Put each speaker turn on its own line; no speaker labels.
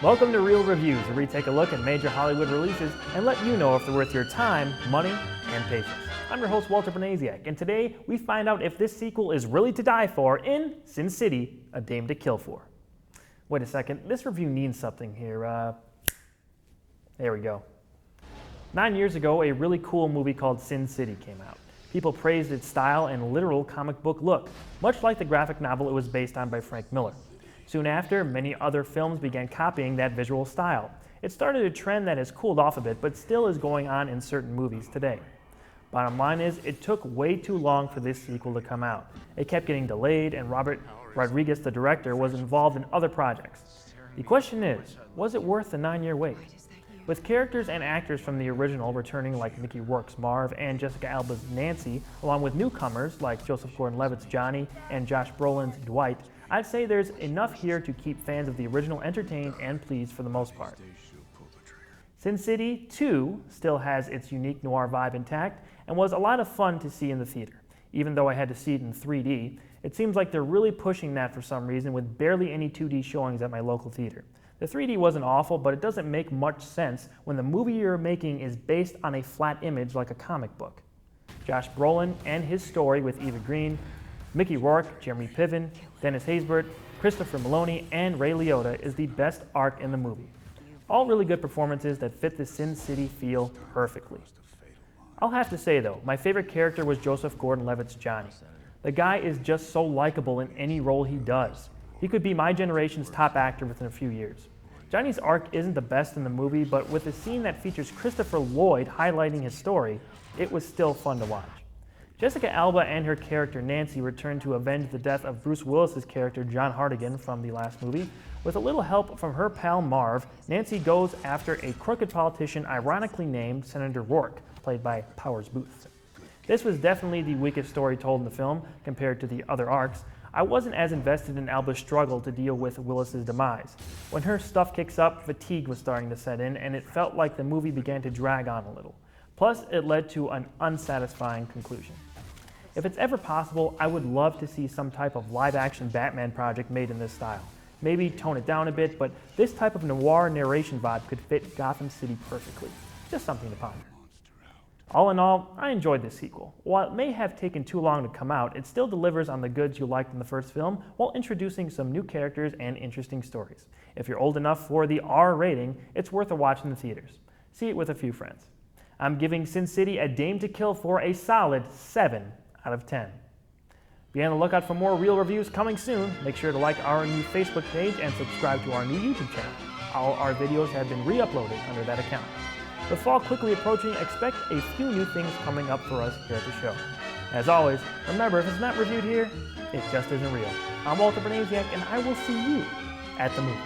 Welcome to Real Reviews, where we take a look at major Hollywood releases and let you know if they're worth your time, money, and patience. I'm your host, Walter Banasiak, and today we find out if this sequel is really to die for in Sin City, A Dame to Kill For. Wait a second, this review means something here. There we go. 9 years ago, a really cool movie called Sin City came out. People praised its style and literal comic book look, much like the graphic novel it was based on by Frank Miller. Soon after, many other films began copying that visual style. It started a trend that has cooled off a bit, but still is going on in certain movies today. Bottom line is, it took way too long for this sequel to come out. It kept getting delayed, and Robert Rodriguez, the director, was involved in other projects. The question is, was it worth the 9-year wait? With characters and actors from the original returning like Mickey Rourke's Marv and Jessica Alba's Nancy, along with newcomers like Joseph Gordon-Levitt's Johnny and Josh Brolin's Dwight, I'd say there's enough here to keep fans of the original entertained and pleased for the most part. Sin City 2 still has its unique noir vibe intact and was a lot of fun to see in the theater. Even though I had to see it in 3D, it seems like they're really pushing that for some reason with barely any 2D showings at my local theater. The 3D wasn't awful, but it doesn't make much sense when the movie you're making is based on a flat image like a comic book. Josh Brolin and his story with Eva Green, Mickey Rourke, Jeremy Piven, Dennis Haysbert, Christopher Maloney, and Ray Liotta is the best arc in the movie. All really good performances that fit the Sin City feel perfectly. I'll have to say though, my favorite character was Joseph Gordon-Levitt's Johnny. The guy is just so likable in any role he does. He could be my generation's top actor within a few years. Johnny's arc isn't the best in the movie, but with a scene that features Christopher Lloyd highlighting his story, it was still fun to watch. Jessica Alba and her character Nancy return to avenge the death of Bruce Willis's character John Hartigan from the last movie. With a little help from her pal Marv, Nancy goes after a crooked politician ironically named Senator Rourke, played by Powers Booth. This was definitely the weakest story told in the film compared to the other arcs. I wasn't as invested in Alba's struggle to deal with Willis's demise. When her stuff kicks up, fatigue was starting to set in, and it felt like the movie began to drag on a little. Plus, it led to an unsatisfying conclusion. If it's ever possible, I would love to see some type of live-action Batman project made in this style. Maybe tone it down a bit, but this type of noir narration vibe could fit Gotham City perfectly. Just something to ponder. All in all, I enjoyed this sequel. While it may have taken too long to come out, it still delivers on the goods you liked in the first film while introducing some new characters and interesting stories. If you're old enough for the R rating, it's worth a watch in the theaters. See it with a few friends. I'm giving Sin City A Dame to Kill For a solid 7 out of 10. Be on the lookout for more real reviews coming soon. Make sure to like our new Facebook page and subscribe to our new YouTube channel. All our videos have been re-uploaded under that account. With fall quickly approaching, expect a few new things coming up for us here at the show. As always, remember, if it's not reviewed here, it just isn't real. I'm Walter Banasiak, and I will see you at the movies.